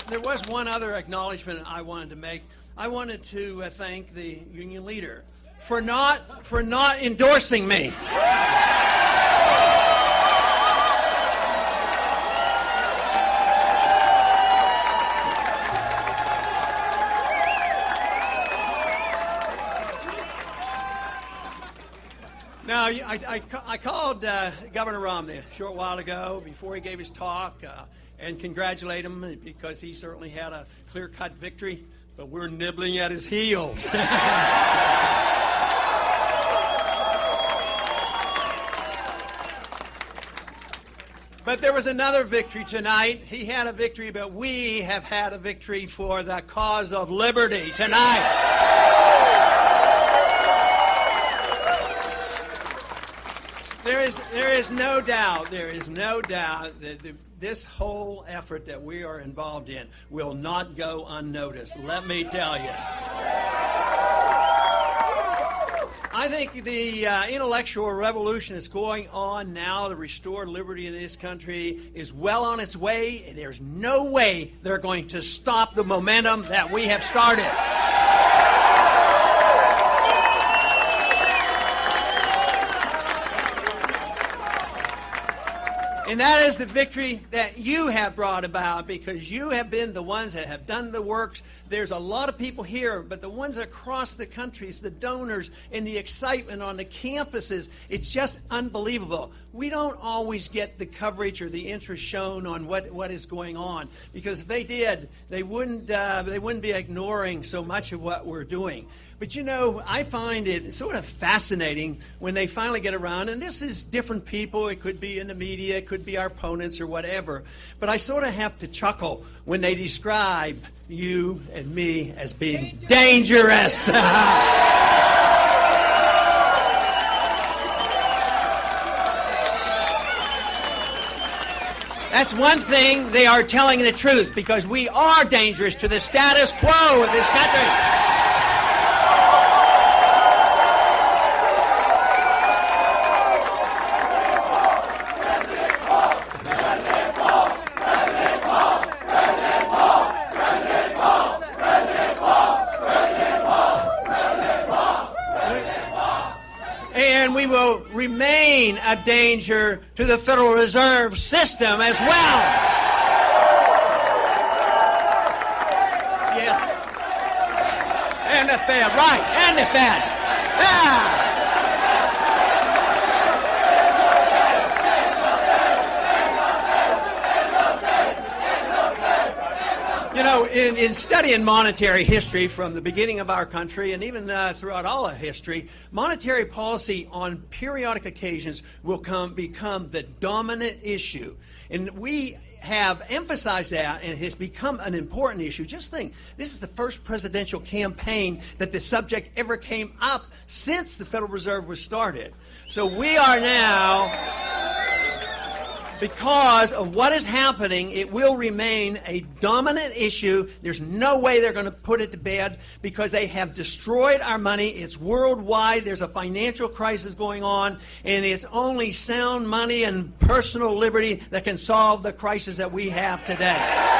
there was one other acknowledgement I wanted to make. I wanted to thank the union leader for not endorsing me. Now, I called Governor Romney a short while ago before he gave his talk and congratulate him because he certainly had a clear-cut victory, but we're nibbling at his heels. But there was another victory tonight. He had a victory, but we have had a victory for the cause of liberty tonight. There is no doubt that this whole effort that we are involved in will not go unnoticed. Let me tell you. I think the intellectual revolution that's going on now to restore liberty in this country is well on its way, and there's no way they're going to stop the momentum that we have started. And that is the victory that you have brought about because you have been the ones that have done the works. There's a lot of people here, but the ones across the countries, the donors, and the excitement on the campuses, it's just unbelievable. We don't always get the coverage or the interest shown on what is going on because if they did, they wouldn't be ignoring so much of what we're doing. But, you know, I find it sort of fascinating when they finally get around, and this is different people. It could be in the media, it could be our opponents or whatever. But I sort of have to chuckle when they describe you and me as being dangerous. That's one thing, they are telling the truth because we are dangerous to the status quo of this country. Remain a danger to the Federal Reserve System as well. Yes. And the Fed, right, and the Fed. Ah. You know, in studying monetary history from the beginning of our country and even throughout all of history, monetary policy on periodic occasions will become the dominant issue. And we have emphasized that, and it has become an important issue. Just think, this is the first presidential campaign that the subject ever came up since the Federal Reserve was started. So we are now... Because of what is happening, it will remain a dominant issue. There's no way they're going to put it to bed because they have destroyed our money. It's worldwide. There's a financial crisis going on, and it's only sound money and personal liberty that can solve the crisis that we have today.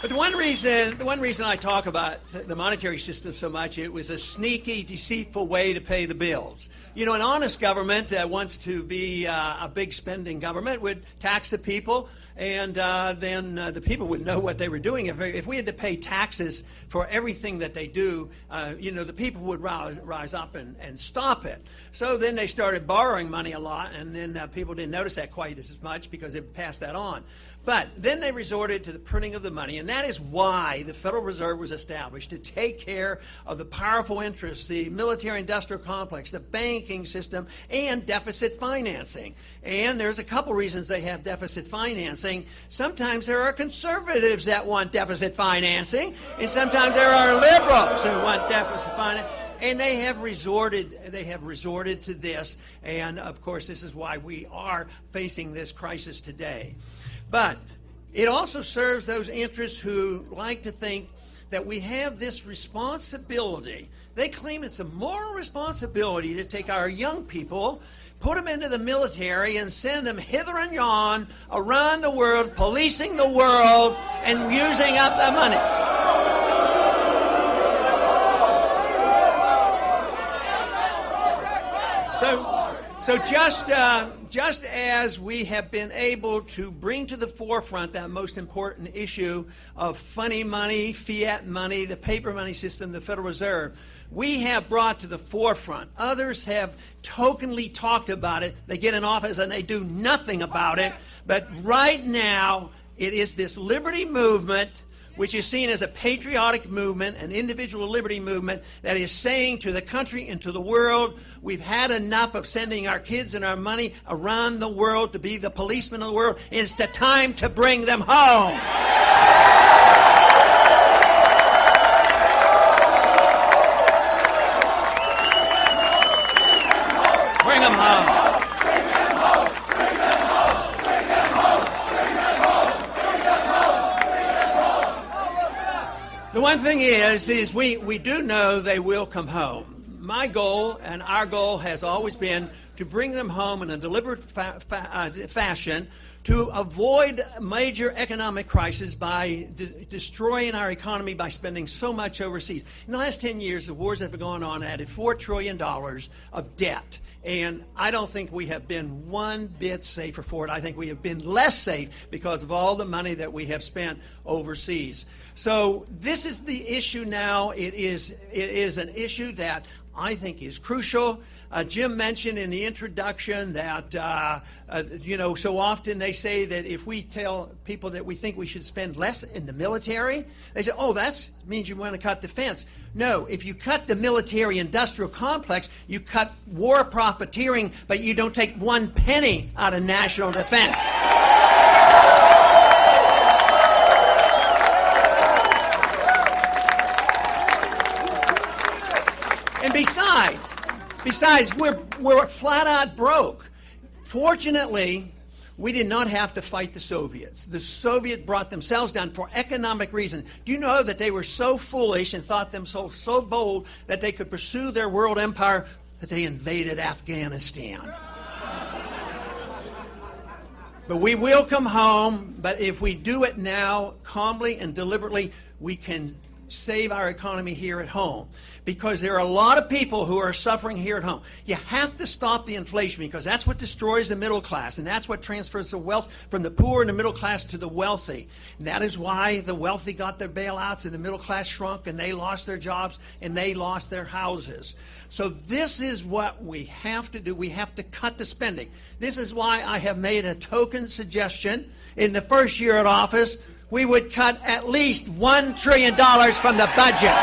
But the one reason I talk about the monetary system so much, it was a sneaky, deceitful way to pay the bills. You know, an honest government that wants to be a big spending government would tax the people, and then the people would know what they were doing. If we had to pay taxes for everything that they do, you know, the people would rise up and stop it. So then they started borrowing money a lot, and then people didn't notice that quite as much because they passed that on. But then they resorted to the printing of the money, and that is why the Federal Reserve was established, to take care of the powerful interests, the military-industrial complex, the banking system, and deficit financing. And there's a couple reasons they have deficit financing. Sometimes there are conservatives that want deficit financing, and sometimes there are liberals who want deficit financing. And they have resorted to this, and of course this is why we are facing this crisis today. But it also serves those interests who like to think that we have this responsibility. They claim it's a moral responsibility to take our young people put them into the military and send them hither and yon around the world, policing the world and using up the money. So just as we have been able to bring to the forefront that most important issue of funny money, fiat money, the paper money system, the Federal Reserve, we have brought to the forefront. Others have tokenly talked about it. They get in office and they do nothing about it. But right now, it is this liberty movement, which is seen as a patriotic movement, an individual liberty movement, that is saying to the country and to the world, we've had enough of sending our kids and our money around the world to be the policemen of the world. It's the time to bring them home. Bring them home. The one thing is we do know they will come home. My goal and our goal has always been to bring them home in a deliberate fashion to avoid major economic crisis by destroying our economy by spending so much overseas. In the last 10 years, the wars that have gone on added $4 trillion of debt. And I don't think we have been one bit safer for it. I think we have been less safe because of all the money that we have spent overseas. So this is the issue now. It is an issue that I think is crucial. Jim mentioned in the introduction that, so often they say that if we tell people that we think we should spend less in the military, they say, oh, that means you want to cut defense. No, if you cut the military-industrial complex, you cut war profiteering, but you don't take one penny out of national defense. And besides, we're flat out broke. Fortunately, we did not have to fight the Soviets. The Soviets brought themselves down for economic reasons. Do you know that they were so foolish and thought themselves so bold that they could pursue their world empire that they invaded Afghanistan? But we will come home, but if we do it now, calmly and deliberately, we can save our economy here at home. Because there are a lot of people who are suffering here at home. You have to stop the inflation because that's what destroys the middle class, and that's what transfers the wealth from the poor and the middle class to the wealthy. And that is why the wealthy got their bailouts and the middle class shrunk and they lost their jobs and they lost their houses. So this is what we have to do. We have to cut the spending. This is why I have made a token suggestion. In the first year at office, we would cut at least $1 trillion from the budget.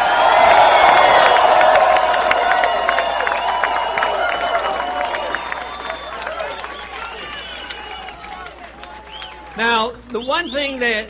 Now, the one thing that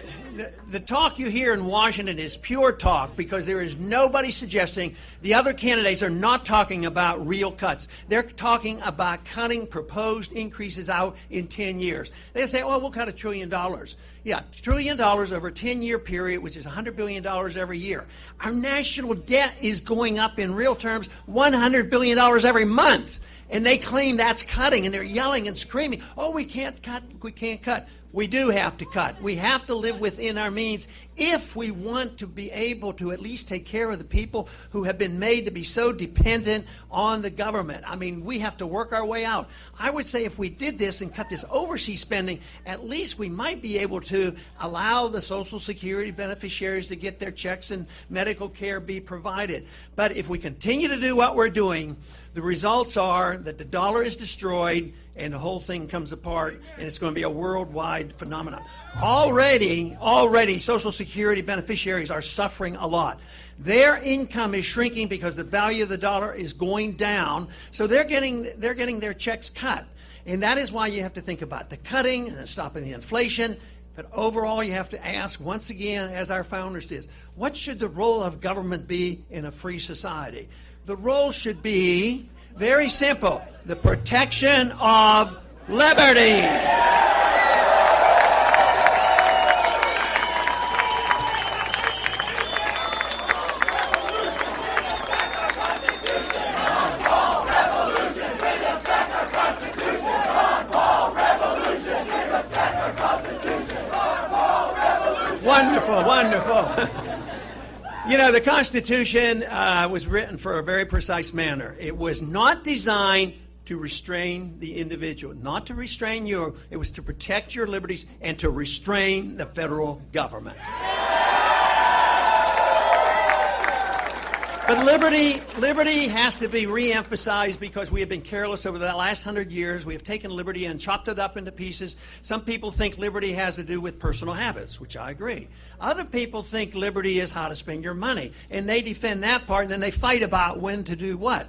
the talk you hear in Washington is pure talk because there is nobody suggesting, the other candidates are not talking about real cuts. They're talking about cutting proposed increases out in 10 years. They say, oh, we'll cut $1 trillion. Yeah, $1 trillion over a 10-year period, which is $100 billion every year. Our national debt is going up in real terms $100 billion every month. And they claim that's cutting, and they're yelling and screaming, oh, we can't cut, we can't cut. We do have to cut. We have to live within our means if we want to be able to at least take care of the people who have been made to be so dependent on the government. I mean, we have to work our way out. I would say if we did this and cut this overseas spending, at least we might be able to allow the Social Security beneficiaries to get their checks and medical care be provided. But if we continue to do what we're doing, the results are that the dollar is destroyed and the whole thing comes apart, and it's going to be a worldwide phenomenon. Already, Social Security beneficiaries are suffering a lot. Their income is shrinking because the value of the dollar is going down, so they're getting their checks cut. And that is why you have to think about the cutting and stopping the inflation. But overall, you have to ask, once again, as our founders did, what should the role of government be in a free society? The role should be very simple: the protection of liberty. Revolution, we respect our Constitution. Wonderful, wonderful. You know, the Constitution was written for a very precise manner. It was not designed to restrain the individual, not to restrain you. It was to protect your liberties and to restrain the federal government. But liberty has to be re-emphasized because we have been careless over the last 100 years. We have taken liberty and chopped it up into pieces. Some people think liberty has to do with personal habits, which I agree. Other people think liberty is how to spend your money, and they defend that part, and then they fight about when to do what.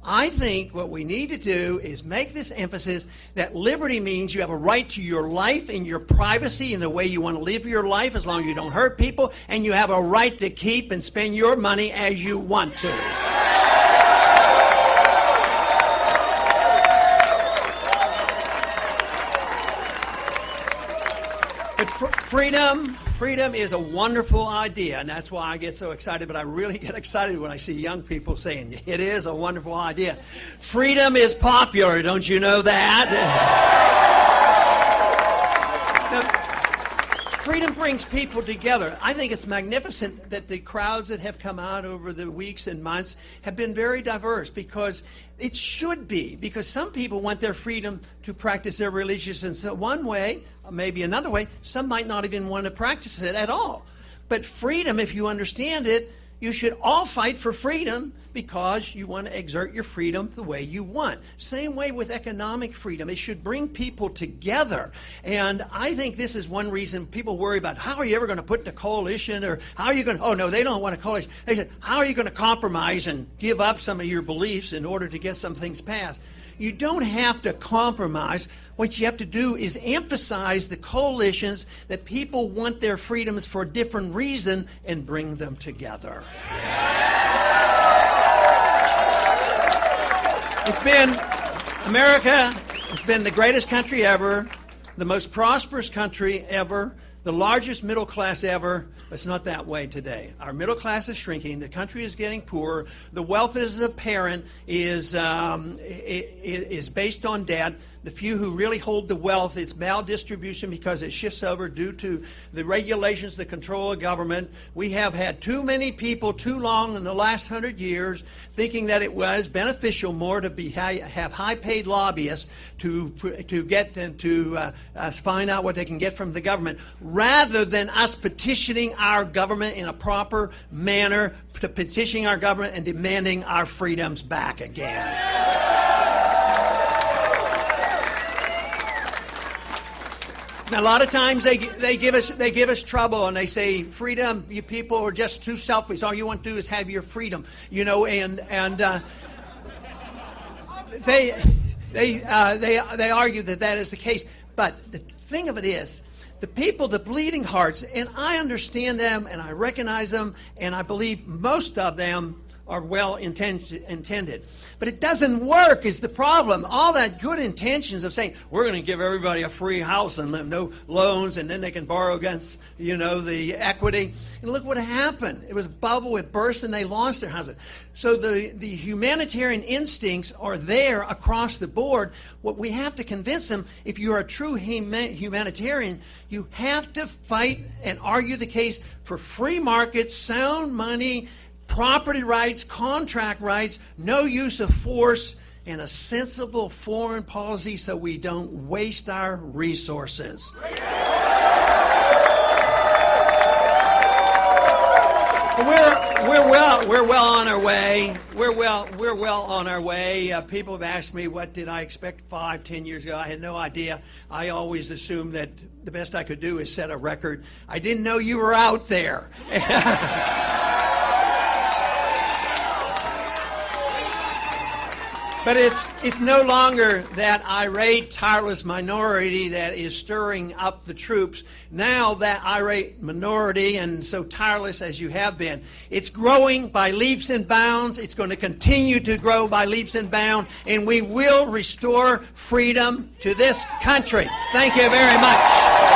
I think what we need to do is make this emphasis that liberty means you have a right to your life and your privacy and the way you want to live your life as long as you don't hurt people, and you have a right to keep and spend your money as you want to. But freedom is a wonderful idea, and that's why I get so excited, but I really get excited when I see young people saying, it is a wonderful idea. Freedom is popular, don't you know that? Now, freedom brings people together. I think it's magnificent that the crowds that have come out over the weeks and months have been very diverse, because it should be, because some people want their freedom to practice their religious in one way, maybe another way. Some might not even want to practice it at all. But freedom, if you understand it, you should all fight for freedom because you want to exert your freedom the way you want. Same way with economic freedom. It should bring people together. And I think this is one reason people worry about, how are you ever going to put in a coalition, or how are you going to, oh no, they don't want a coalition. They said, how are you going to compromise and give up some of your beliefs in order to get some things passed? You don't have to compromise. What you have to do is emphasize the coalitions that people want their freedoms for a different reason and bring them together. It's been America. It's been the greatest country ever, the most prosperous country ever, the largest middle class ever. It's not that way today. Our middle class is shrinking. The country is getting poorer. The wealth as apparent is based on debt. The few who really hold the wealth, it's maldistribution because it shifts over due to the regulations, the control of government. We have had too many people too long in the last 100 years thinking that it was beneficial more to have high-paid lobbyists to get and to find out what they can get from the government, rather than us petitioning our government in a proper manner, to petitioning our government and demanding our freedoms back again. Now, a lot of times they give us trouble, and they say, freedom, you people are just too selfish. All you want to do is have your freedom, you know, and they argue that that is the case. But the thing of it is, the people, the bleeding hearts, and I understand them and I recognize them, and I believe most of them are well intended. But it doesn't work is the problem. All that good intentions of saying, we're going to give everybody a free house and no loans, and then they can borrow against, you know, the equity. And look what happened. It was a bubble, it burst, and they lost their houses. So the humanitarian instincts are there across the board. What we have to convince them, if you're a true humanitarian, you have to fight and argue the case for free markets, sound money, property rights, contract rights, no use of force, and a sensible foreign policy so we don't waste our resources. We're well on our way. We're well on our way. People have asked me, what did I expect 5-10 years ago? I had no idea. I always assumed that the best I could do is set a record. I didn't know you were out there. But it's no longer that irate, tireless minority that is stirring up the troops. Now that irate minority, and so tireless as you have been, it's growing by leaps and bounds. It's going to continue to grow by leaps and bounds, and we will restore freedom to this country. Thank you very much.